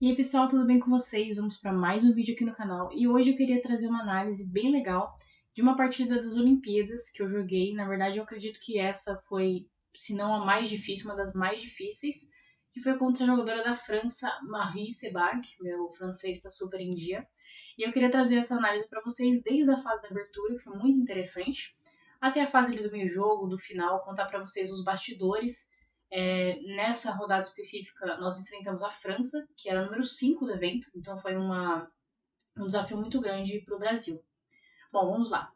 E aí pessoal, tudo bem com vocês? Vamos para mais um vídeo aqui no canal e hoje eu queria trazer uma análise bem legal de uma partida das Olimpíadas que eu joguei. Na verdade, eu acredito que essa foi, se não a mais difícil, uma das mais difíceis, que foi contra a jogadora da França, Marie Sebag. Meu francês está super em dia. E eu queria trazer essa análise para vocês desde a fase da abertura, que foi muito interessante, até a fase ali do meio jogo, do final, contar para vocês os bastidores. Nessa rodada específica, nós enfrentamos a França, que era o número 5 do evento, então foi um desafio muito grande para o Brasil. Bom, vamos lá.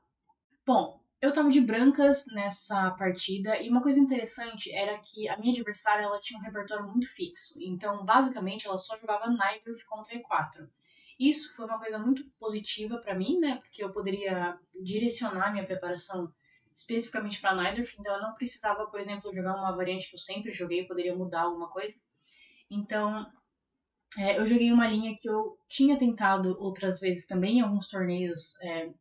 Bom, eu tava de brancas nessa partida e uma coisa interessante era que a minha adversária ela tinha um repertório muito fixo, então basicamente ela só jogava Nightwolf contra E4. Isso foi uma coisa muito positiva para mim, né? Porque eu poderia direcionar minha preparação especificamente para Nightwolf, então eu não precisava, por exemplo, jogar uma variante que eu sempre joguei, eu poderia mudar alguma coisa. Então, eu joguei uma linha que eu tinha tentado outras vezes também em alguns torneios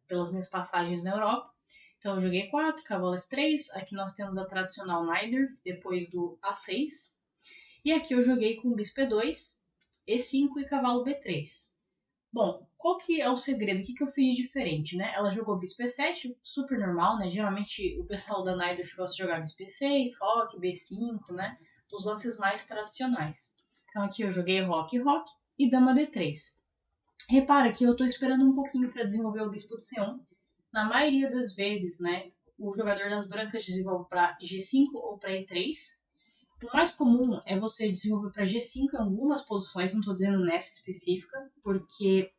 pelas minhas passagens na Europa. Então eu joguei 4, cavalo F3, aqui nós temos a tradicional Nidorf, depois do A6. E aqui eu joguei com bispo E2, E5 e cavalo B3. Bom, qual que é o segredo? O que eu fiz de diferente, né? Ela jogou bispo E7, super normal, né? Geralmente o pessoal da Nidorf gosta de jogar bispo E6, roque, B5, né? Os lances mais tradicionais. Então aqui eu joguei roque, roque e dama D3. Repara que eu estou esperando um pouquinho para desenvolver o bispo de C1. Na maioria das vezes, né, o jogador das brancas desenvolve para G5 ou para E3. O mais comum é você desenvolver para G5 em algumas posições, não estou dizendo nessa específica, porque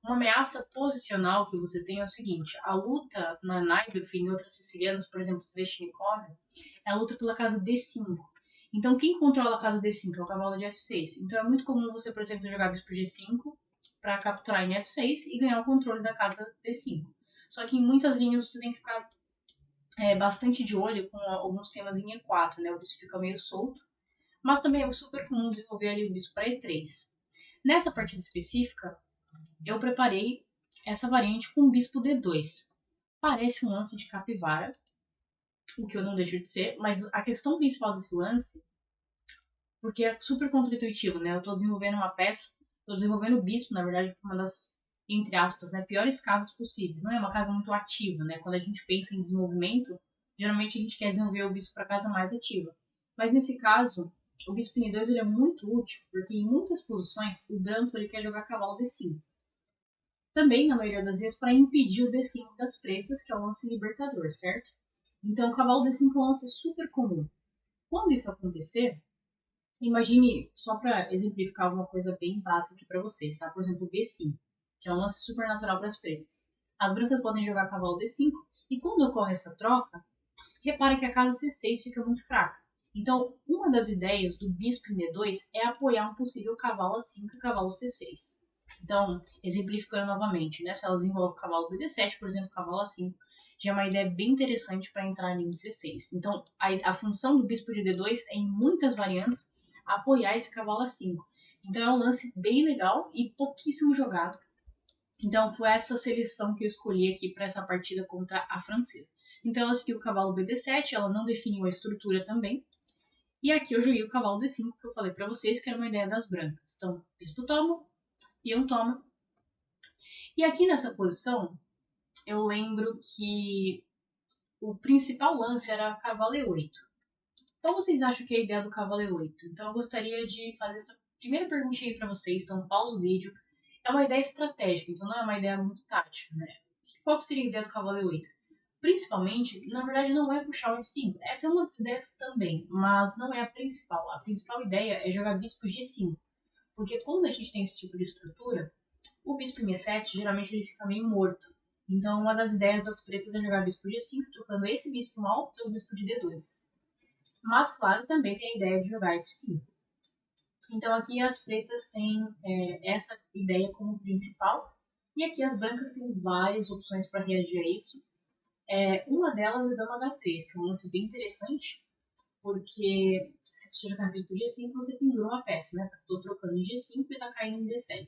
uma ameaça posicional que você tem é o seguinte: a luta na Naidorf e em outras sicilianas, por exemplo, Sveshnikov, é a luta pela casa D5. Então, quem controla a casa D5 é o cavalo de F6. Então, é muito comum você, por exemplo, jogar bispo G5 para capturar em F6 e ganhar o controle da casa D5. Só que em muitas linhas você tem que ficar bastante de olho com alguns temas em E4, né? O bispo fica meio solto. Mas também é super comum desenvolver ali o bispo para E3. Nessa partida específica, eu preparei essa variante com bispo D2. Parece um lance de capivara, o que eu não deixo de ser, mas a questão principal desse lance, porque é super contra-intuitivo, né? Eu tô desenvolvendo uma peça, tô desenvolvendo o bispo, na verdade, uma das, entre aspas, né, piores casas possíveis. Não é uma casa muito ativa, né? Quando a gente pensa em desenvolvimento, geralmente a gente quer desenvolver o bispo para casa mais ativa. Mas nesse caso, o bispo N2 ele é muito útil, porque em muitas posições o branco ele quer jogar cavalo D5. Também, na maioria das vezes, para impedir o D5 das pretas, que é o lance libertador, certo? Então, o cavalo D5 é um lance super comum. Quando isso acontecer, imagine, só para exemplificar alguma coisa bem básica aqui para vocês, tá? Por exemplo, B5, que é um lance super natural para as pretas. As brancas podem jogar cavalo D5, e quando ocorre essa troca, repare que a casa C6 fica muito fraca. Então, uma das ideias do bispo em D2 é apoiar um possível cavalo A5 e cavalo C6. Então, exemplificando novamente, né? Se ela desenvolve o cavalo BD7, por exemplo, cavalo A5, já é uma ideia bem interessante para entrar em C6. Então, a função do bispo de D2 é, em muitas variantes, apoiar esse cavalo A5. Então, é um lance bem legal e pouquíssimo jogado. Então, foi essa seleção que eu escolhi aqui para essa partida contra a francesa. Então, ela seguiu o cavalo BD7, ela não definiu a estrutura também. E aqui eu joguei o cavalo D5, que eu falei para vocês que era uma ideia das brancas. Então, bispo toma, peão toma. E aqui nessa posição, eu lembro que o principal lance era cavalo E8. Qual vocês acham que é a ideia do cavalo E8? Então, eu gostaria de fazer essa primeira perguntinha aí para vocês. Então, pausa o vídeo. É uma ideia estratégica, então não é uma ideia muito tática, né? Qual seria a ideia do cavalo E8? Principalmente, na verdade, não é puxar o F5. Essa é uma das ideias também, mas não é a principal. A principal ideia é jogar bispo G5. Porque quando a gente tem esse tipo de estrutura, o bispo em E7 geralmente ele fica meio morto. Então, uma das ideias das pretas é jogar bispo G5, trocando esse bispo mal pelo bispo de D2. Mas, claro, também tem a ideia de jogar F5. Então, aqui as pretas têm essa ideia como principal. E aqui as brancas têm várias opções para reagir a isso. Uma delas é dama H3, que é um lance bem interessante, porque se você jogar bispo G5, você pendura uma peça, né? Estou trocando em G5 e está caindo em D7.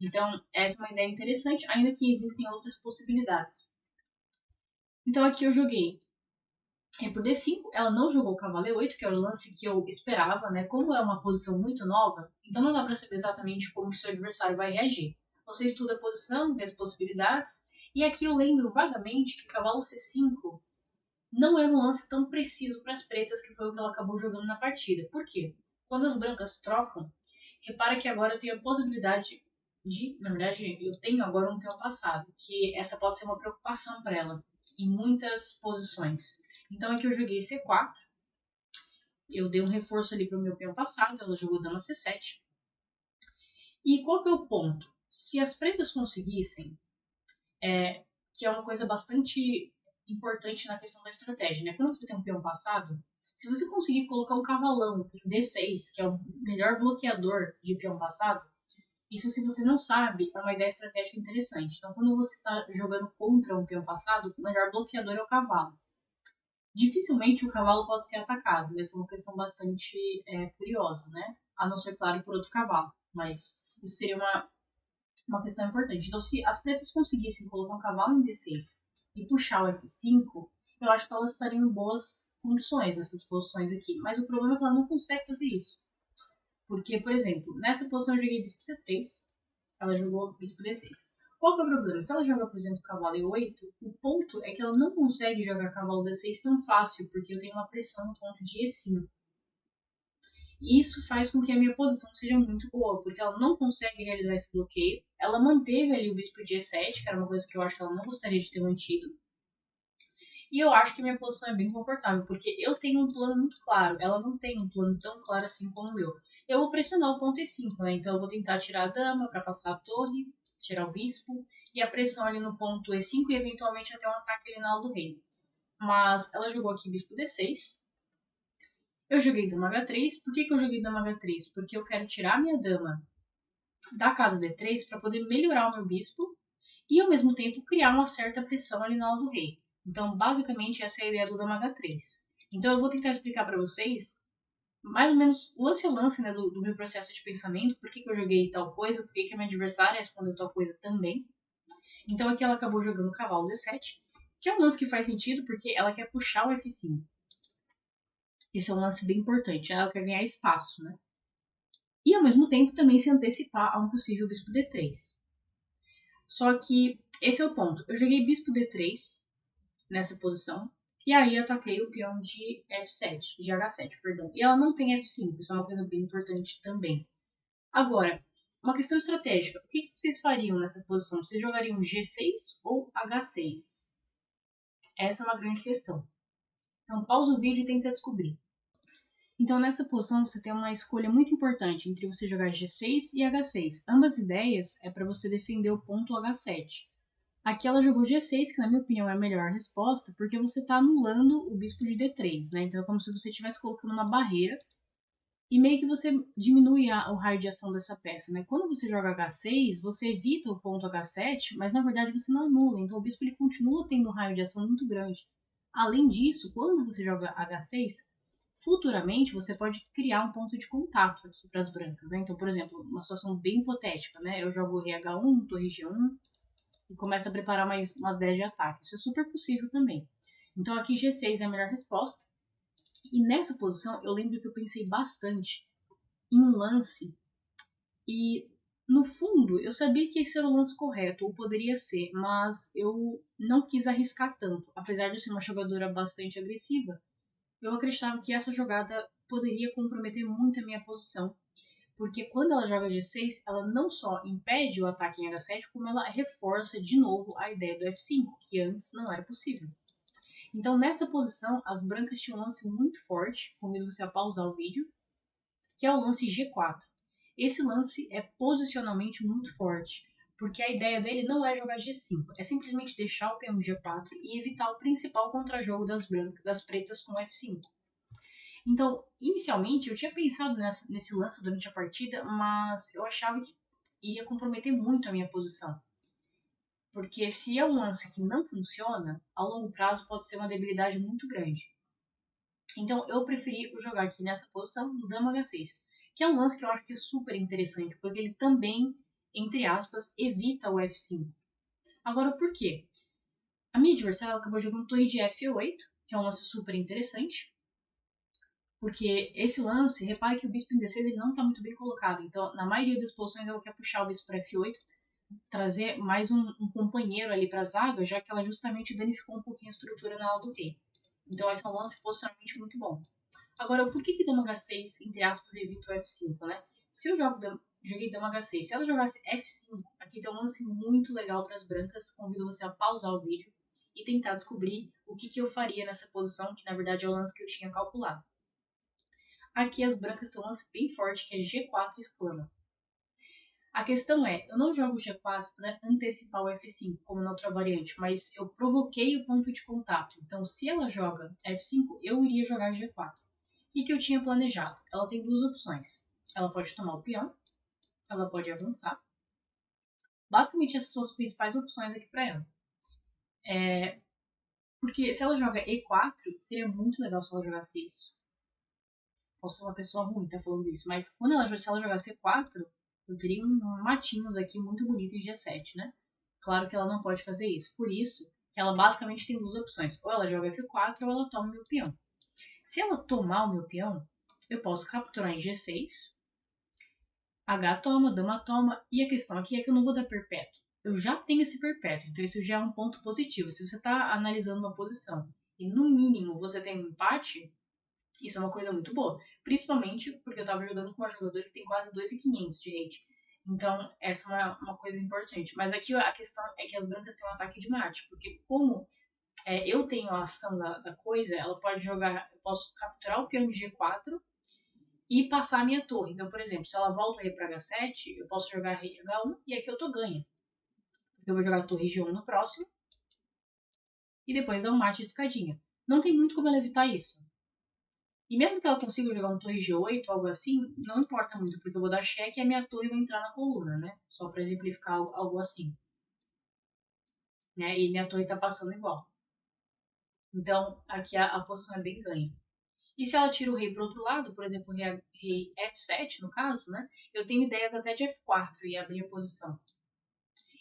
Então, essa é uma ideia interessante, ainda que existem outras possibilidades. Então, aqui eu joguei E por D5, ela não jogou o cavalo E8, que era o lance que eu esperava, né? Como é uma posição muito nova, então não dá para saber exatamente como que seu adversário vai reagir. Você estuda a posição, vê as possibilidades, e aqui eu lembro vagamente que cavalo C5 não era um lance tão preciso para as pretas, que foi o que ela acabou jogando na partida. Por quê? Quando as brancas trocam, repara que agora eu tenho a possibilidade de, na verdade, eu tenho agora um peão passado, que essa pode ser uma preocupação para ela em muitas posições. Então aqui eu joguei C4, eu dei um reforço ali para o meu peão passado, ela jogou dama C7. E qual que é o ponto? Se as pretas conseguissem, que é uma coisa bastante importante na questão da estratégia, né? Quando você tem um peão passado, se você conseguir colocar um cavalão em D6, que é o melhor bloqueador de peão passado, isso, se você não sabe, é uma ideia estratégica interessante. Então, quando você está jogando contra um peão passado, o melhor bloqueador é o cavalo. Dificilmente o cavalo pode ser atacado. Essa é uma questão bastante curiosa, né? A não ser, claro, por outro cavalo. Mas isso seria uma questão importante. Então, se as pretas conseguissem colocar um cavalo em D6 e puxar o F5, eu acho que elas estariam em boas condições nessas posições aqui. Mas o problema é que ela não consegue fazer isso. Porque, por exemplo, nessa posição eu joguei bispo C3, ela jogou bispo D6. Qual que é o problema? Se ela joga, por exemplo, cavalo E8, o ponto é que ela não consegue jogar cavalo D6 tão fácil, porque eu tenho uma pressão no ponto de E5. E isso faz com que a minha posição seja muito boa, porque ela não consegue realizar esse bloqueio. Ela manteve ali o bispo de E7, que era uma coisa que eu acho que ela não gostaria de ter mantido. E eu acho que minha posição é bem confortável, porque eu tenho um plano muito claro. Ela não tem um plano tão claro assim como o meu. Eu vou pressionar o ponto E5, né? Então eu vou tentar tirar a dama para passar a torre, tirar o bispo, e a pressão ali no ponto E5 e eventualmente até um ataque ali na ala do rei. Mas ela jogou aqui bispo D6. Eu joguei dama H3. Por que eu joguei dama H3? Porque eu quero tirar minha dama da casa D3 para poder melhorar o meu bispo e ao mesmo tempo criar uma certa pressão ali na ala do rei. Então, basicamente, essa é a ideia do dama H3. Então, eu vou tentar explicar para vocês mais ou menos lance a lance, né, do meu processo de pensamento, por que eu joguei tal coisa, por que a minha adversária respondeu tal coisa também. Então, aqui ela acabou jogando o cavalo D7, que é um lance que faz sentido porque ela quer puxar o F5. Esse é um lance bem importante, ela quer ganhar espaço, né? E ao mesmo tempo também se antecipar a um possível bispo D3. Só que esse é o ponto. Eu joguei bispo D3 nessa posição, e aí ataquei o peão de F7, de H7, perdão. E ela não tem F5, isso é uma coisa bem importante também. Agora, uma questão estratégica. O que vocês fariam nessa posição? Vocês jogariam G6 ou H6? Essa é uma grande questão. Então, pausa o vídeo e tenta descobrir. Então, nessa posição, você tem uma escolha muito importante entre você jogar G6 e H6. Ambas ideias é para você defender o ponto H7. Aqui ela jogou G6, que na minha opinião é a melhor resposta, porque você está anulando o bispo de D3, né? Então é como se você estivesse colocando uma barreira e meio que você diminui o raio de ação dessa peça, né? Quando você joga H6, você evita o ponto H7, mas na verdade você não anula, então o bispo ele continua tendo um raio de ação muito grande. Além disso, quando você joga H6, futuramente você pode criar um ponto de contato aqui para as brancas, né? Então, por exemplo, uma situação bem hipotética, né? Eu jogo rei H1, torre G1, e começa a preparar umas 10 de ataque. Isso é super possível também. Então aqui G6 é a melhor resposta. E nessa posição eu lembro que eu pensei bastante em um lance e no fundo eu sabia que esse era o lance correto, ou poderia ser, mas eu não quis arriscar tanto. Apesar de eu ser uma jogadora bastante agressiva, eu acreditava que essa jogada poderia comprometer muito a minha posição, porque quando ela joga G6, ela não só impede o ataque em H7, como ela reforça de novo a ideia do F5, que antes não era possível. Então, nessa posição, as brancas tinham um lance muito forte, convido você a pausar o vídeo, que é o lance G4. Esse lance é posicionalmente muito forte, porque a ideia dele não é jogar G5, é simplesmente deixar o peão G4 e evitar o principal contrajogo das pretas com F5. Então, inicialmente, eu tinha pensado nesse lance durante a partida, mas eu achava que iria comprometer muito a minha posição. Porque se é um lance que não funciona, a longo prazo pode ser uma debilidade muito grande. Então, eu preferi jogar aqui nessa posição, no dama H6, que é um lance que eu acho que é super interessante, porque ele também, entre aspas, evita o F5. Agora, por quê? A minha adversária acabou jogando torre de F8, que é um lance super interessante. Porque esse lance, repare que o bispo em D6 ele não está muito bem colocado. Então, na maioria das posições, ela quer puxar o bispo para F8, trazer mais um companheiro ali para a zaga, já que ela justamente danificou um pouquinho a estrutura na ala do rei. Então, esse é um lance posicionalmente muito bom. Agora, por que dama H6, entre aspas, evita o F5, né? Se eu joguei dama H6, se ela jogasse F5, aqui tem um lance muito legal para as brancas, convido você a pausar o vídeo e tentar descobrir o que eu faria nessa posição, que na verdade é o lance que eu tinha calculado. Aqui as brancas têm um lance bem forte, que é G4 exclama. A questão é, eu não jogo G4 para antecipar o F5, como na outra variante, mas eu provoquei o ponto de contato. Então, se ela joga F5, eu iria jogar G4. O que eu tinha planejado? Ela tem duas opções. Ela pode tomar o peão, ela pode avançar. Basicamente, essas são as principais opções aqui para ela. Porque se ela joga E4, seria muito legal se ela jogasse isso. Posso ser uma pessoa ruim, tá falando isso, mas se ela jogar C4, eu teria matinhos aqui muito bonito em G7, né? Claro que ela não pode fazer isso. Por isso, que ela basicamente tem duas opções. Ou ela joga F4 ou ela toma o meu peão. Se ela tomar o meu peão, eu posso capturar em G6. H toma, dama toma. E a questão aqui é que eu não vou dar perpétuo. Eu já tenho esse perpétuo, então isso já é um ponto positivo. Se você está analisando uma posição e no mínimo você tem um empate, isso é uma coisa muito boa. Principalmente porque eu tava jogando com uma jogadora que tem quase 2.500 de rate. Então, essa é uma coisa importante. Mas aqui a questão é que as brancas têm um ataque de mate. Porque como eu tenho a ação da coisa, ela pode jogar... Eu posso capturar o peão de G4 e passar a minha torre. Então, por exemplo, se ela volta o rei para H7, eu posso jogar rei H1 e aqui eu tô ganha. Porque eu vou jogar a torre G1 no próximo e depois dar um mate de escadinha. Não tem muito como ela evitar isso. E mesmo que ela consiga jogar um torre G8 ou algo assim, não importa muito, porque eu vou dar cheque e a minha torre vai entrar na coluna, né? Só para exemplificar algo assim. Né? E minha torre tá passando igual. Então, aqui a posição é bem ganha. E se ela tira o rei pro outro lado, por exemplo, rei F7 no caso, né? Eu tenho ideias até de F4 e abrir a posição.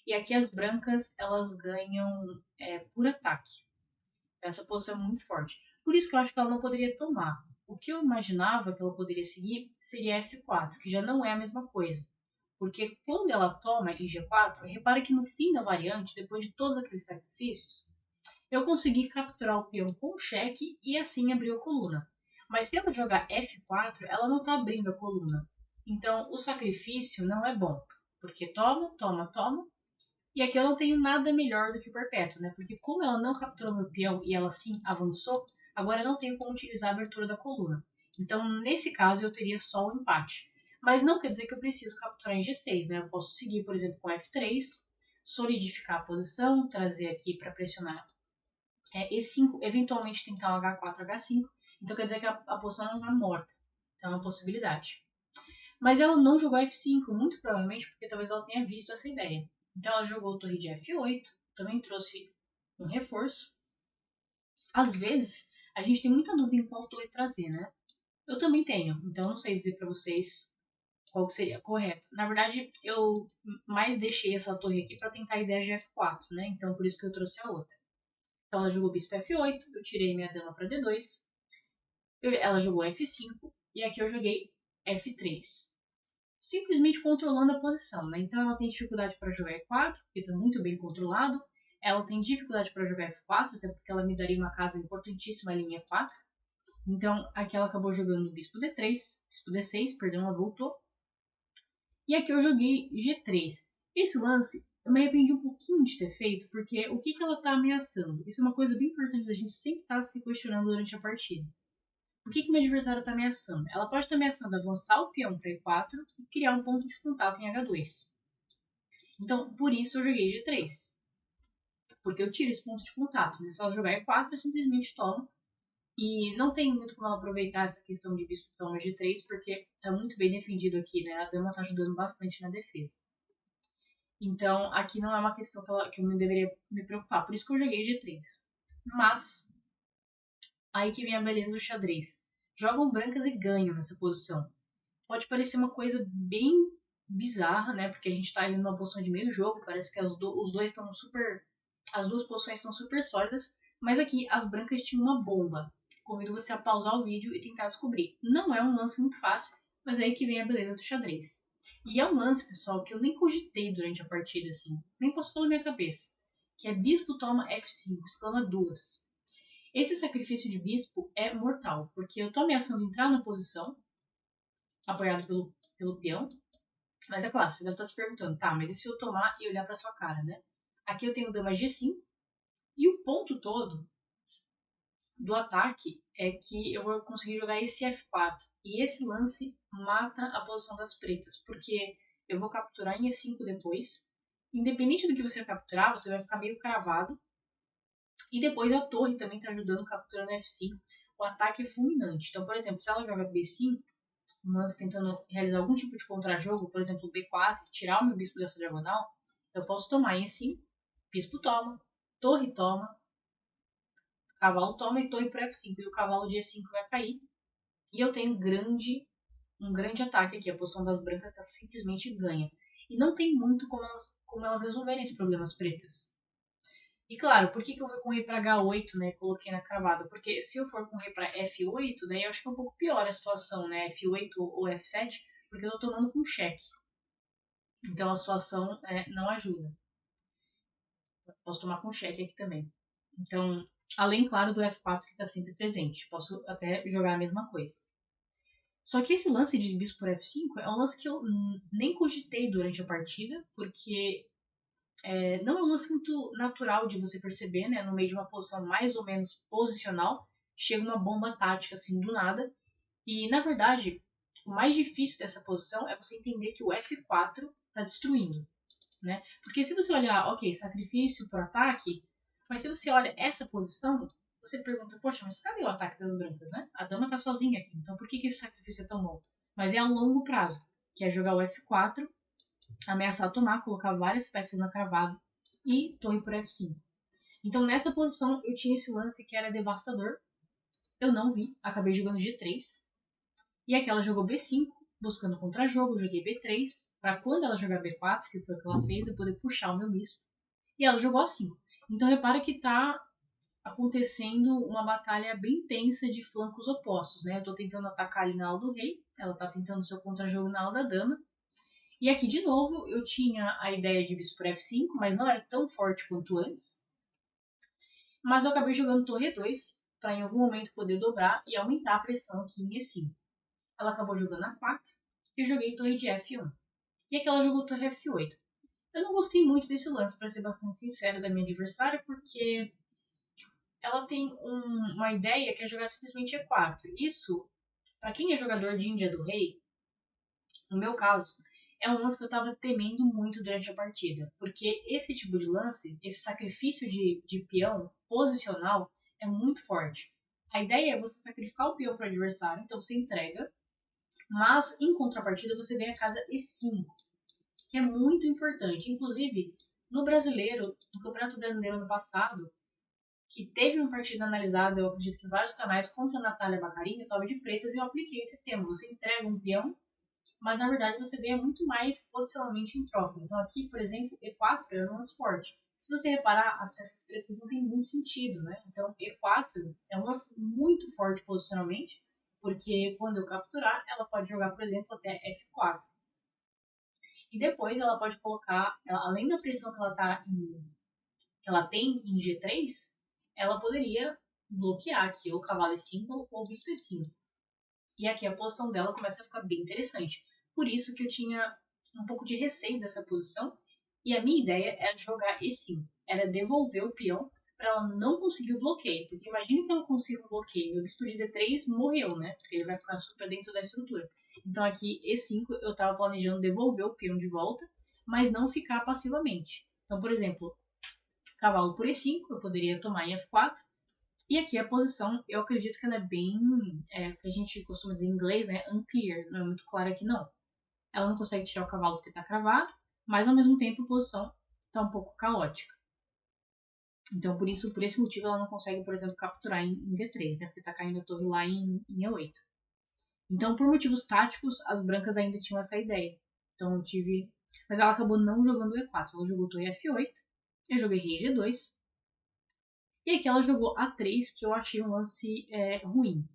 E aqui as brancas, elas ganham por ataque. Essa posição é muito forte. Por isso que eu acho que ela não poderia tomar. O que eu imaginava que ela poderia seguir seria F4, que já não é a mesma coisa. Porque quando ela toma em G4, repara que no fim da variante, depois de todos aqueles sacrifícios, eu consegui capturar o peão com cheque e assim abrir a coluna. Mas se ela jogar F4, ela não está abrindo a coluna. Então o sacrifício não é bom. Porque toma, toma, toma. E aqui eu não tenho nada melhor do que o perpétuo, né? Porque como ela não capturou meu peão e ela sim avançou, agora eu não tenho como utilizar a abertura da coluna. Então, nesse caso, eu teria só o empate. Mas não quer dizer que eu preciso capturar em G6, né? Eu posso seguir, por exemplo, com F3, solidificar a posição, trazer aqui para pressionar E5, eventualmente tentar o H4, H5. Então quer dizer que a posição não está morta. Então é uma possibilidade. Mas ela não jogou F5, muito provavelmente porque talvez ela tenha visto essa ideia. Então ela jogou torre de F8, também trouxe um reforço. Às vezes, a gente tem muita dúvida em qual torre trazer, né? Eu também tenho, então não sei dizer para vocês qual que seria correto. Na verdade, eu mais deixei essa torre aqui para tentar a ideia de F4, né? Então por isso que eu trouxe a outra. Então ela jogou bispo F8, eu tirei minha dama para D2, ela jogou F5 e aqui eu joguei F3. Simplesmente controlando a posição, né? Então ela tem dificuldade para jogar E4, porque está muito bem controlado. Ela tem dificuldade para jogar F4, até porque ela me daria uma casa importantíssima ali em E4. Então aqui ela acabou jogando bispo D3, bispo D6, perdão, ela voltou. E aqui eu joguei G3. Esse lance eu me arrependi um pouquinho de ter feito, porque o que ela está ameaçando? Isso é uma coisa bem importante da gente sempre estar se questionando durante a partida. O que meu adversário está ameaçando? Ela pode estar ameaçando avançar o peão para E4 e criar um ponto de contato em H2. Então, por isso eu joguei G3. Porque eu tiro esse ponto de contato. Né? Se ela jogar E4, eu simplesmente tomo. E não tem muito como ela aproveitar essa questão de bispo toma G3, porque está muito bem defendido aqui, né? A dama está ajudando bastante na defesa. Então, aqui não é uma questão que eu deveria me preocupar. Por isso que eu joguei G3. Mas, aí que vem a beleza do xadrez. Jogam brancas e ganham nessa posição. Pode parecer uma coisa bem bizarra, né? Porque a gente tá ali numa posição de meio jogo, parece que os dois estão super... As duas posições estão super sólidas, Mas aqui as brancas tinham uma bomba. Convido você a pausar o vídeo e tentar descobrir. Não é um lance muito fácil, mas é aí que vem a beleza do xadrez. E é um lance, pessoal, que eu nem cogitei durante a partida, assim. Nem passou pela minha cabeça. Que é bispo toma F5, exclama duas. Esse sacrifício de bispo é mortal, porque eu tô ameaçando entrar na posição, apoiado pelo peão. Mas é claro, você deve estar se perguntando, tá, mas e se eu tomar e olhar pra sua cara, né? Aqui eu tenho dama G5, e o ponto todo do ataque é que eu vou conseguir jogar esse F4. E esse lance mata a posição das pretas, porque eu vou capturar em E5 depois. Independente do que você capturar, você vai ficar meio cravado. E depois a torre também está ajudando capturando F5. O ataque é fulminante. Então, por exemplo, se ela joga B5, um lance tentando realizar algum tipo de contra-jogo, por exemplo, B4, tirar o meu bispo dessa diagonal, eu posso tomar em E5, bispo toma, torre toma, cavalo toma e torre para F5. E o cavalo de E5 vai cair. E eu tenho um grande ataque aqui. A posição das brancas está simplesmente ganha. E não tem muito como elas resolverem esses problemas pretas. E claro, por que eu fui com rei para H8, né? Coloquei na cravada? Porque se eu for com rei para F8, daí eu acho que é um pouco pior a situação, né? F8 ou F7, porque eu tô tomando com cheque. Então a situação não ajuda. Posso tomar com cheque aqui também. Então, além, claro, do F4 que está sempre presente. Posso até jogar a mesma coisa. Só que esse lance de bispo por F5 é um lance que eu nem cogitei durante a partida, porque não é um lance muito natural de você perceber, né? No meio de uma posição mais ou menos posicional, chega uma bomba tática assim do nada. E, na verdade, o mais difícil dessa posição é você entender que o F4 está destruindo, né? Porque se você olhar, ok, sacrifício por ataque, mas se você olha essa posição, você pergunta, poxa, mas cadê o ataque das brancas, né? A dama tá sozinha aqui, então por que esse sacrifício é tão bom? Mas é a longo prazo, que é jogar o F4, ameaçar tomar, colocar várias peças na cravada e torre por F5. Então nessa posição eu tinha esse lance que era devastador, eu não vi, acabei jogando G3, e aqui ela jogou B5, buscando contra-jogo, eu joguei B3, para quando ela jogar B4, que foi o que ela fez, eu poder puxar o meu bispo. E ela jogou assim. Então repara que tá acontecendo uma batalha bem tensa de flancos opostos, né? Eu tô tentando atacar ali na ala do rei, ela tá tentando seu contra-jogo na ala da dama. E aqui de novo eu tinha a ideia de bispo por F5, mas não era tão forte quanto antes. Mas eu acabei jogando torre E2 para em algum momento poder dobrar e aumentar a pressão aqui em E5. Ela acabou jogando A4 e eu joguei torre de F1. E aqui ela jogou torre F8. Eu não gostei muito desse lance, para ser bastante sincero, da minha adversária, porque ela tem uma ideia que é jogar simplesmente E4. Isso, para quem é jogador de Índia do Rei, no meu caso, é um lance que eu estava temendo muito durante a partida. Porque esse tipo de lance, esse sacrifício de peão posicional, é muito forte. A ideia é você sacrificar o peão para o adversário, então você entrega, mas em contrapartida você ganha a casa E5, que é muito importante. Inclusive, no brasileiro, no Campeonato Brasileiro ano passado, que teve uma partida analisada, eu acredito que em vários canais, contra a Natália Bacarini, eu estava de pretas e eu apliquei esse tema. Você entrega um peão, mas na verdade você ganha muito mais posicionalmente em troca. Então aqui, por exemplo, E4 é um lance forte. Se você reparar, as peças pretas não tem muito sentido, né? Então E4 é um lance muito forte posicionalmente, porque quando eu capturar, ela pode jogar, por exemplo, até F4. E depois ela pode colocar, além da pressão que ela tem em G3, ela poderia bloquear aqui o cavalo E5 ou o bispo E5. E aqui a posição dela começa a ficar bem interessante. Por isso que eu tinha um pouco de receio dessa posição. E a minha ideia era jogar E5. Era devolver o peão para ela não conseguir o bloqueio. Porque imagine que ela consiga um bloqueio. O bispo de D3 morreu, né? Porque ele vai ficar super dentro da estrutura. Então aqui E5 eu estava planejando devolver o peão de volta, mas não ficar passivamente. Então, por exemplo, cavalo por E5, eu poderia tomar em F4. E aqui a posição, eu acredito que ela é bem, o que a gente costuma dizer em inglês, né, unclear, não é muito clara aqui não. Ela não consegue tirar o cavalo porque está cravado, mas ao mesmo tempo a posição está um pouco caótica. Então por esse motivo ela não consegue, por exemplo, capturar em D3, né, porque está caindo a torre lá em E8. Então por motivos táticos, as brancas ainda tinham essa ideia. Então eu tive, mas ela acabou não jogando E4, ela jogou torre F8, eu joguei rei G2, E aqui ela jogou A3, que eu achei um lance ruim.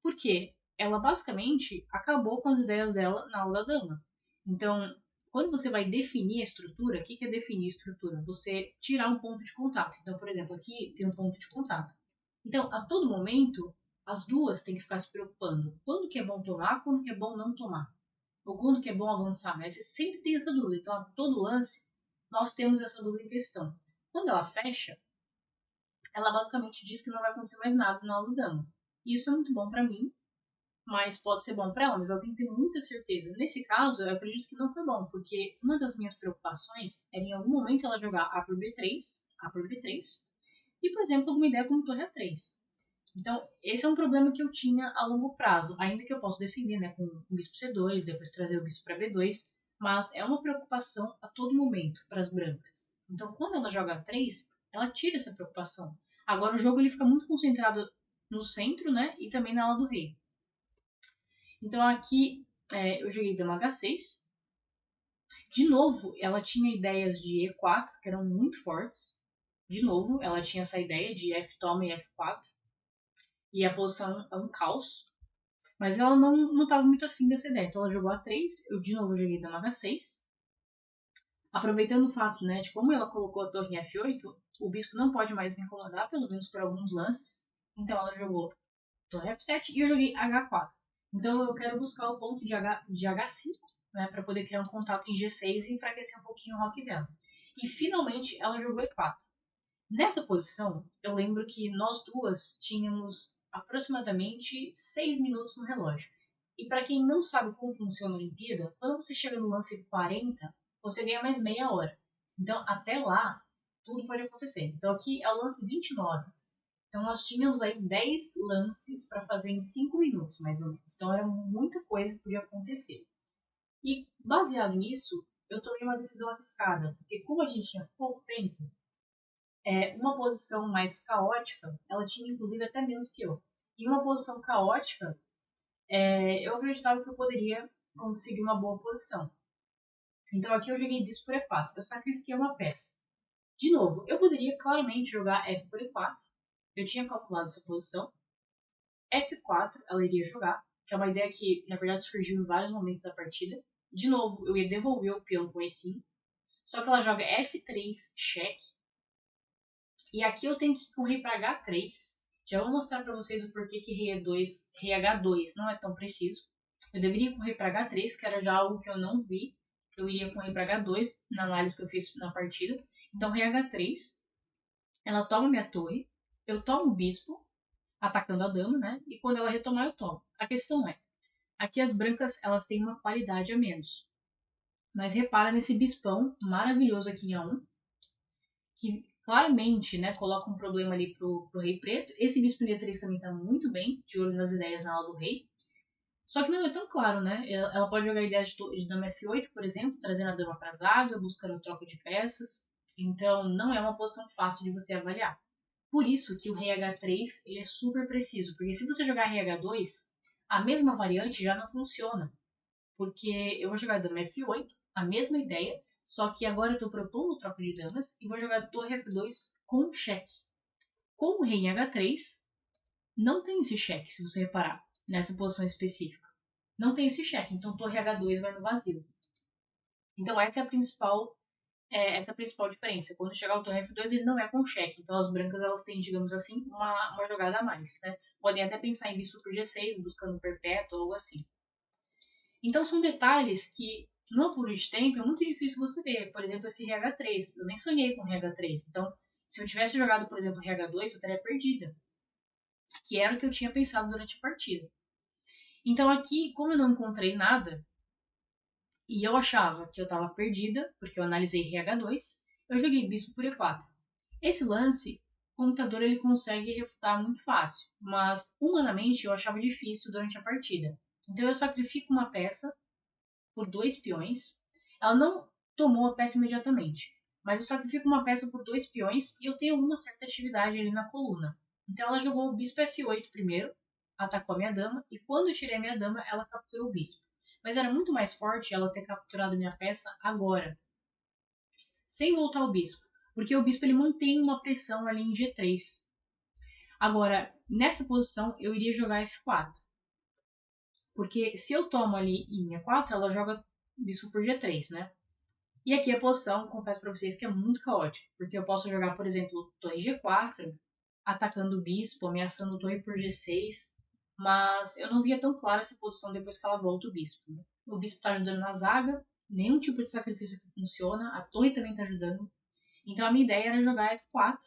Por quê? Ela basicamente acabou com as ideias dela na aula da dama. Então, quando você vai definir a estrutura, o que é definir a estrutura? Você tirar um ponto de contato. Então, por exemplo, aqui tem um ponto de contato. Então, a todo momento, as duas têm que ficar se preocupando. Quando que é bom tomar, quando que é bom não tomar. Ou quando que é bom avançar, né? Você sempre tem essa dúvida. Então, a todo lance, nós temos essa dúvida em questão. Quando ela fecha, ela basicamente diz que não vai acontecer mais nada na aula da dama. Isso é muito bom para mim, mas pode ser bom para ela, mas ela tem que ter muita certeza. Nesse caso, eu acredito que não foi bom, porque uma das minhas preocupações era em algum momento ela jogar A por B3, A por B3, e, por exemplo, alguma ideia como torre A3. Então, esse é um problema que eu tinha a longo prazo, ainda que eu possa defender, né, com o bispo C2, depois trazer o bispo para B2, mas é uma preocupação a todo momento para as brancas. Então, quando ela joga A3, ela tira essa preocupação. Agora o jogo ele fica muito concentrado no centro, né, e também na ala do rei. Então aqui eu joguei dama H6. De novo, ela tinha ideias de E4 que eram muito fortes. De novo, ela tinha essa ideia de F toma e F4. E a posição é um caos. Mas ela não estava muito afim dessa ideia. Então ela jogou A3. Eu de novo joguei dama H6. Aproveitando o fato, né, de como ela colocou a torre em F8, o bispo não pode mais me incomodar, pelo menos por alguns lances. Então ela jogou torre F7 e eu joguei H4. Então eu quero buscar o ponto de H5, né, para poder criar um contato em G6 e enfraquecer um pouquinho o rock dela. E finalmente ela jogou E4. Nessa posição, eu lembro que nós duas tínhamos aproximadamente 6 minutos no relógio. E para quem não sabe como funciona a Olimpíada, quando você chega no lance 40, você ganha mais meia hora. Então, até lá, tudo pode acontecer. Então, aqui é o lance 29. Então, nós tínhamos aí 10 lances para fazer em 5 minutos, mais ou menos. Então, era muita coisa que podia acontecer. E, baseado nisso, eu tomei uma decisão arriscada, porque como a gente tinha pouco tempo, uma posição mais caótica, ela tinha inclusive até menos que eu. E uma posição caótica, eu acreditava que eu poderia conseguir uma boa posição. Então, aqui eu joguei bispo por E4. Eu sacrifiquei uma peça. De novo, eu poderia claramente jogar F por E4. Eu tinha calculado essa posição. F4 ela iria jogar, que é uma ideia que na verdade surgiu em vários momentos da partida. De novo, eu ia devolver o peão com E5, só que ela joga F3 cheque. E aqui eu tenho que ir com o rei para H3. Já vou mostrar para vocês o porquê que rei H2 não é tão preciso. Eu deveria ir com o rei para H3, que era já algo que eu não vi. Eu iria com o rei para H2 na análise que eu fiz na partida. Então, rei H3, ela toma minha torre, eu tomo o bispo, atacando a dama, né? E quando ela retomar, eu tomo. A questão é, aqui as brancas, elas têm uma qualidade a menos. Mas repara nesse bispão maravilhoso aqui em A1, que claramente, né, coloca um problema ali pro rei preto. Esse bispo em D3 também tá muito bem, de olho nas ideias na aula do rei. Só que não é tão claro, né? Ela pode jogar a ideia de dama F8, por exemplo, trazendo a dama para zaga, buscando troca de peças. Então, não é uma posição fácil de você avaliar. Por isso que o rei H3 ele é super preciso, porque se você jogar rei H2, a mesma variante já não funciona, porque eu vou jogar dama F8, a mesma ideia, só que agora eu estou propondo troca de damas e vou jogar torre F2 com cheque. Com o rei em H3, não tem esse cheque, se você reparar, nessa posição específica. Não tem esse cheque, então torre H2 vai no vazio. Então essa é a principal diferença. Quando chegar o torre F2, ele não é com cheque. Então as brancas elas têm, digamos assim, uma jogada a mais. Né? Podem até pensar em bispo por G6, buscando perpétuo ou algo assim. Então são detalhes que no apuro de tempo é muito difícil você ver. Por exemplo, esse RH3. Eu nem sonhei com RH3. Então, se eu tivesse jogado, por exemplo, RH2, eu teria perdida. Que era o que eu tinha pensado durante a partida. Então aqui, como eu não encontrei nada, e eu achava que eu estava perdida, porque eu analisei RH2, eu joguei bispo por E4. Esse lance, o computador ele consegue refutar muito fácil, mas humanamente eu achava difícil durante a partida. Então eu sacrifico uma peça por 2 peões. Ela não tomou a peça imediatamente, mas eu sacrifico uma peça por 2 peões e eu tenho uma certa atividade ali na coluna. Então ela jogou o bispo F8 primeiro, atacou a minha dama, e quando eu tirei a minha dama, ela capturou o bispo. Mas era muito mais forte ela ter capturado minha peça agora, sem voltar ao bispo, porque o bispo ele mantém uma pressão ali em G3. Agora, nessa posição, eu iria jogar F4. Porque se eu tomo ali em E4, ela joga bispo por G3, né? E aqui a posição, confesso pra vocês que é muito caótica. Porque eu posso jogar, por exemplo, torre G4, atacando o bispo, ameaçando torre por G6. Mas eu não via tão clara essa posição depois que ela volta o bispo. Né? O bispo tá ajudando na zaga, nenhum tipo de sacrifício que funciona, a torre também tá ajudando. Então a minha ideia era jogar F4,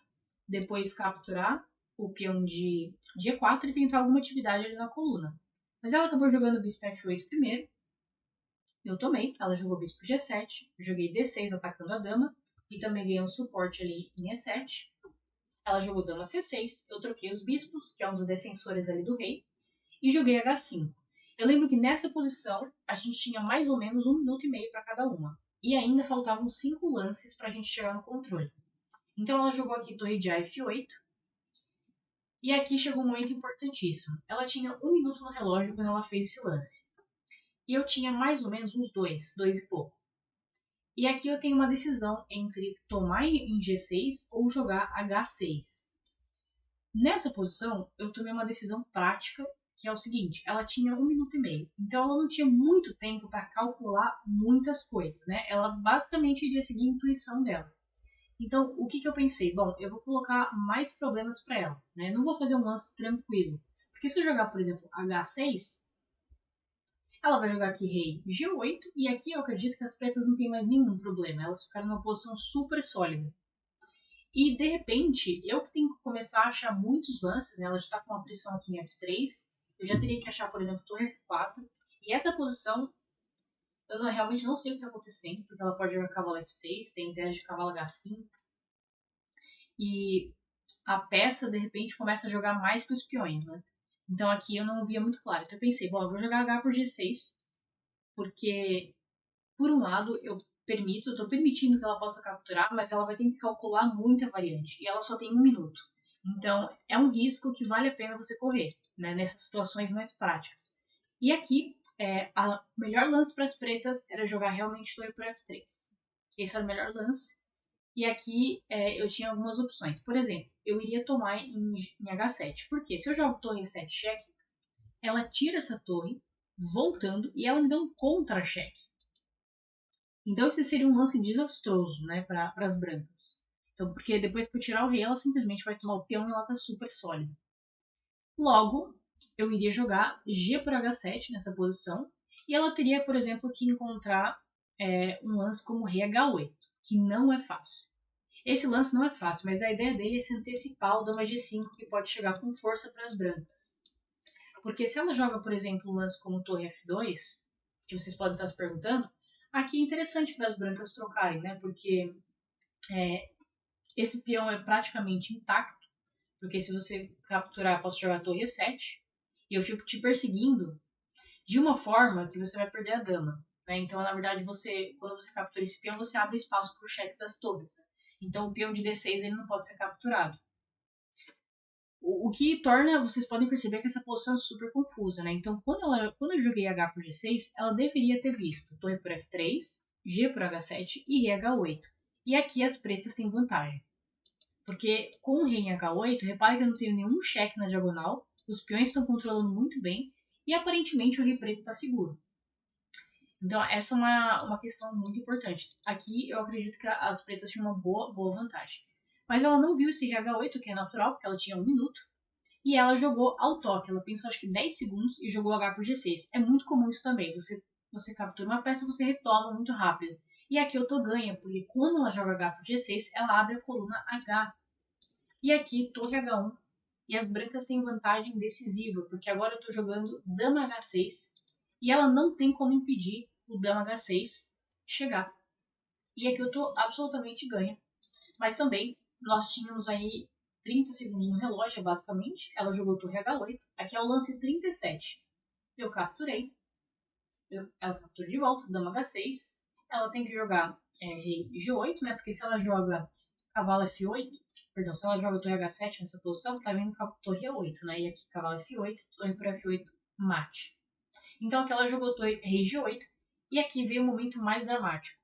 depois capturar o peão de G4 e tentar alguma atividade ali na coluna. Mas ela acabou jogando o bispo F8 primeiro, eu tomei, ela jogou bispo G7, joguei D6 atacando a dama, e também ganhei um suporte ali em E7. Ela jogou dama C6, eu troquei os bispos, que é um dos defensores ali do rei, e joguei H5. Eu lembro que nessa posição a gente tinha mais ou menos 1 minuto e meio para cada uma. E ainda faltavam 5 lances para a gente chegar no controle. Então ela jogou aqui torre de A F8. E aqui chegou um momento importantíssimo. Ela tinha 1 minuto no relógio quando ela fez esse lance. E eu tinha mais ou menos uns dois e pouco. E aqui eu tenho uma decisão entre tomar em G6 ou jogar H6. Nessa posição, eu tomei uma decisão prática, que é o seguinte, ela tinha 1 minuto e meio, então ela não tinha muito tempo para calcular muitas coisas, né? Ela basicamente iria seguir a intuição dela. Então, o que eu pensei? Bom, eu vou colocar mais problemas para ela, né? Não vou fazer um lance tranquilo, porque se eu jogar, por exemplo, H6, ela vai jogar aqui rei G8, e aqui eu acredito que as pretas não têm mais nenhum problema, elas ficaram numa posição super sólida. E de repente, eu que tenho que começar a achar muitos lances, né? Ela já está com uma pressão aqui em F3, eu já teria que achar, por exemplo, torre F4, e essa posição eu realmente não sei o que está acontecendo, porque ela pode jogar cavalo F6, tem ideia de cavalo H5, e a peça de repente começa a jogar mais que os peões, né? Então aqui eu não via muito claro. Então eu pensei, bom, eu vou jogar H por G6, porque por um lado eu estou permitindo que ela possa capturar, mas ela vai ter que calcular muita variante e ela só tem 1 minuto. Então é um risco que vale a pena você correr, né, nessas situações mais práticas. E aqui a melhor lance para as pretas era jogar realmente torre por F3. Esse era o melhor lance. E aqui eu tinha algumas opções. Por exemplo, eu iria tomar em H7. Por quê? Se eu jogo torre E7 cheque, ela tira essa torre, voltando, e ela me dá um contra-cheque. Então esse seria um lance desastroso, né, para as brancas. Então, porque depois que eu tirar o rei, ela simplesmente vai tomar o peão e ela tá super sólida. Logo, eu iria jogar G por H7 nessa posição, e ela teria, por exemplo, que encontrar um lance como rei H8, que não é fácil. Esse lance não é fácil, mas a ideia dele é se antecipar ao dama G5, que pode chegar com força para as brancas. Porque se ela joga, por exemplo, um lance como torre F2, que vocês podem estar se perguntando, aqui é interessante para as brancas trocarem, né? Porque esse peão é praticamente intacto, porque se você capturar, eu posso jogar torre E7, e eu fico te perseguindo de uma forma que você vai perder a dama. Né? Então, na verdade, quando você captura esse peão, você abre espaço para os cheques das torres. Né? Então, o peão de D6 ele não pode ser capturado. O que torna, vocês podem perceber que essa posição é super confusa, né? Então, quando eu joguei H por G6, ela deveria ter visto torre por F3, G por H7 e rei H8. E aqui as pretas têm vantagem. Porque com o rei em H8, repare que eu não tenho nenhum cheque na diagonal, os peões estão controlando muito bem, e aparentemente o rei preto está seguro. Então, essa é uma questão muito importante. Aqui eu acredito que as pretas tinham uma boa vantagem. Mas ela não viu esse rei H8, que é natural, porque ela tinha 1 minuto. E ela jogou ao toque. Ela pensou acho que 10 segundos e jogou H por G6. É muito comum isso também. Você captura uma peça, você retoma muito rápido. E aqui eu tô ganha, porque quando ela joga H por G6, ela abre a coluna H. E aqui, torre H1. E as brancas têm vantagem decisiva, porque agora eu tô jogando dama H6. E ela não tem como impedir o dama H6 chegar. E aqui eu tô absolutamente ganha. Mas também, nós tínhamos aí 30 segundos no relógio, basicamente. Ela jogou torre H8. Aqui é o lance 37. Eu capturei. Ela captura de volta, dama H6. Ela tem que jogar rei G8, né? Porque se ela joga cavalo F8, perdão, se ela joga torre H7 nessa posição, tá vindo torre E8, né? E aqui cavalo F8, torre por F8, mate. Então aqui ela jogou torre rei G8. E aqui veio o momento mais dramático.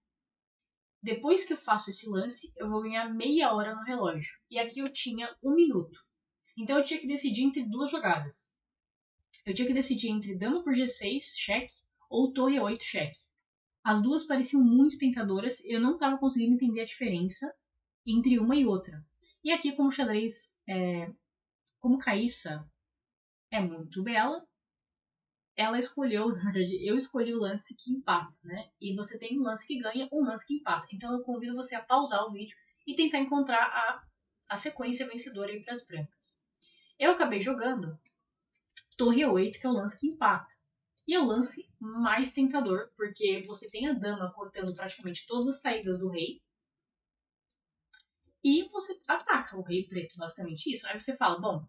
Depois que eu faço esse lance, eu vou ganhar meia hora no relógio. E aqui eu tinha 1 minuto. Então eu tinha que decidir entre duas jogadas. Eu tinha que decidir entre dama por G6, cheque, ou torre 8, cheque. As duas pareciam muito tentadoras e eu não estava conseguindo entender a diferença entre uma e outra. E aqui, como xadrez, como Caissa é muito bela, ela escolheu, na verdade, eu escolhi o lance que empata, né? E você tem um lance que ganha ou um lance que empata. Então eu convido você a pausar o vídeo e tentar encontrar a sequência vencedora aí para as brancas. Eu acabei jogando torre 8, que é o lance que empata. E é o lance mais tentador, porque você tem a dama cortando praticamente todas as saídas do rei. E você ataca o rei preto, basicamente isso. Aí você fala, bom,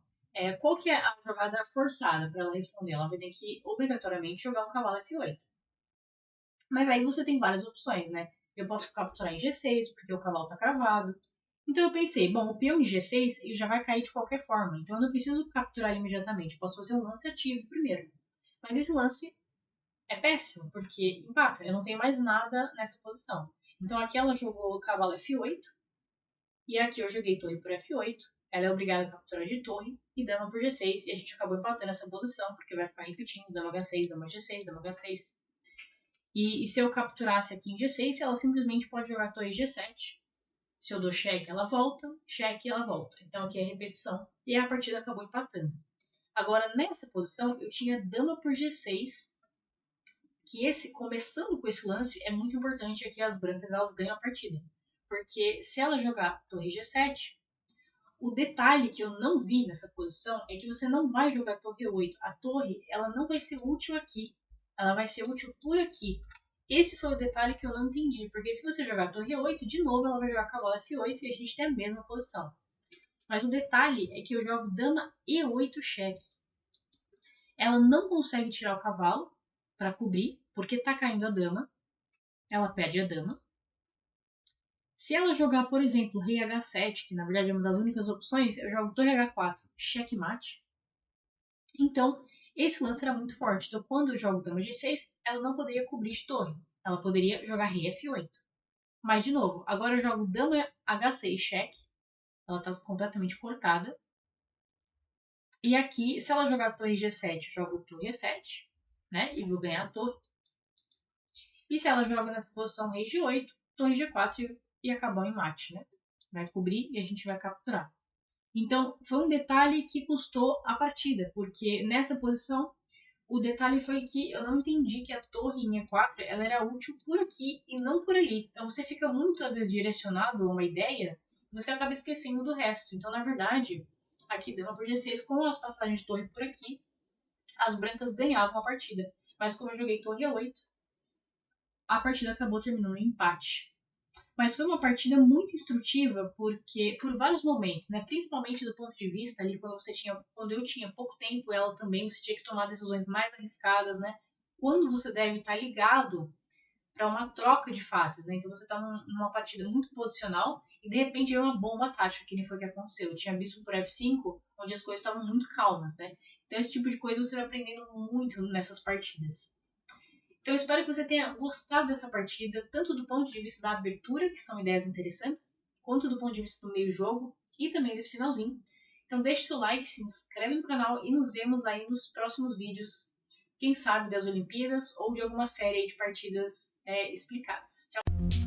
qual que é a jogada forçada para ela responder? Ela vai ter que, obrigatoriamente, jogar um cavalo F8. Mas aí você tem várias opções, né? Eu posso capturar em G6, porque o cavalo tá cravado. Então eu pensei, bom, o peão de G6 ele já vai cair de qualquer forma, então eu não preciso capturar ele imediatamente. Eu posso fazer um lance ativo primeiro. Mas esse lance é péssimo, porque empata, eu não tenho mais nada nessa posição. Então aqui ela jogou o cavalo F8, e aqui eu joguei torre por F8, ela é obrigada a capturar de torre, e dama por G6, e a gente acabou empatando essa posição, porque vai ficar repetindo dama H6, dama G6, dama H6. E se eu capturasse aqui em G6, ela simplesmente pode jogar torre G7. Se eu dou cheque, ela volta, cheque, ela volta. Então aqui é repetição, e a partida acabou empatando. Agora, nessa posição, eu tinha dama por G6, que começando com esse lance, é muito importante aqui as brancas elas ganham a partida. Porque se ela jogar torre G7, o detalhe que eu não vi nessa posição é que você não vai jogar torre 8. A torre ela não vai ser útil aqui, ela vai ser útil por aqui. Esse foi o detalhe que eu não entendi, porque se você jogar torre 8, de novo ela vai jogar cavalo F8 e a gente tem a mesma posição. Mas o detalhe é que eu jogo dama E8 cheque. Ela não consegue tirar o cavalo para cobrir, porque tá caindo a dama. Ela perde a dama. Se ela jogar, por exemplo, rei H7, que na verdade é uma das únicas opções, eu jogo torre H4, checkmate. Então, esse lance era muito forte. Então, quando eu jogo dama G6, ela não poderia cobrir de torre. Ela poderia jogar rei F8. Mas, de novo, agora eu jogo dama H6 cheque. Ela está completamente cortada. E aqui, se ela jogar torre G7, eu jogo torre E7, né? E vou ganhar a torre. E se ela joga nessa posição rei G8, torre G4 e acabar o embate, né? Vai cobrir e a gente vai capturar. Então, foi um detalhe que custou a partida, porque nessa posição, o detalhe foi que eu não entendi que a torre em E4 ela era útil por aqui e não por ali. Então, você fica muito, às vezes, direcionado a uma ideia e você acaba esquecendo do resto. Então, na verdade, aqui dama por G6, com as passagens de torre por aqui, as brancas ganhavam a partida. Mas como eu joguei torre A8, a partida acabou terminando em empate. Mas foi uma partida muito instrutiva porque por vários momentos, né, principalmente do ponto de vista ali quando eu tinha pouco tempo, ela também você tinha que tomar decisões mais arriscadas, né? Quando você deve estar ligado para uma troca de faces, né? Então você está numa partida muito posicional e de repente é uma bomba tática, que nem foi o que aconteceu. Eu tinha visto por F5, onde as coisas estavam muito calmas, né? Então esse tipo de coisa você vai aprendendo muito nessas partidas. Então eu espero que você tenha gostado dessa partida, tanto do ponto de vista da abertura, que são ideias interessantes, quanto do ponto de vista do meio-jogo e também desse finalzinho. Então deixe seu like, se inscreve no canal e nos vemos aí nos próximos vídeos, quem sabe das Olimpíadas ou de alguma série de partidas explicadas. Tchau!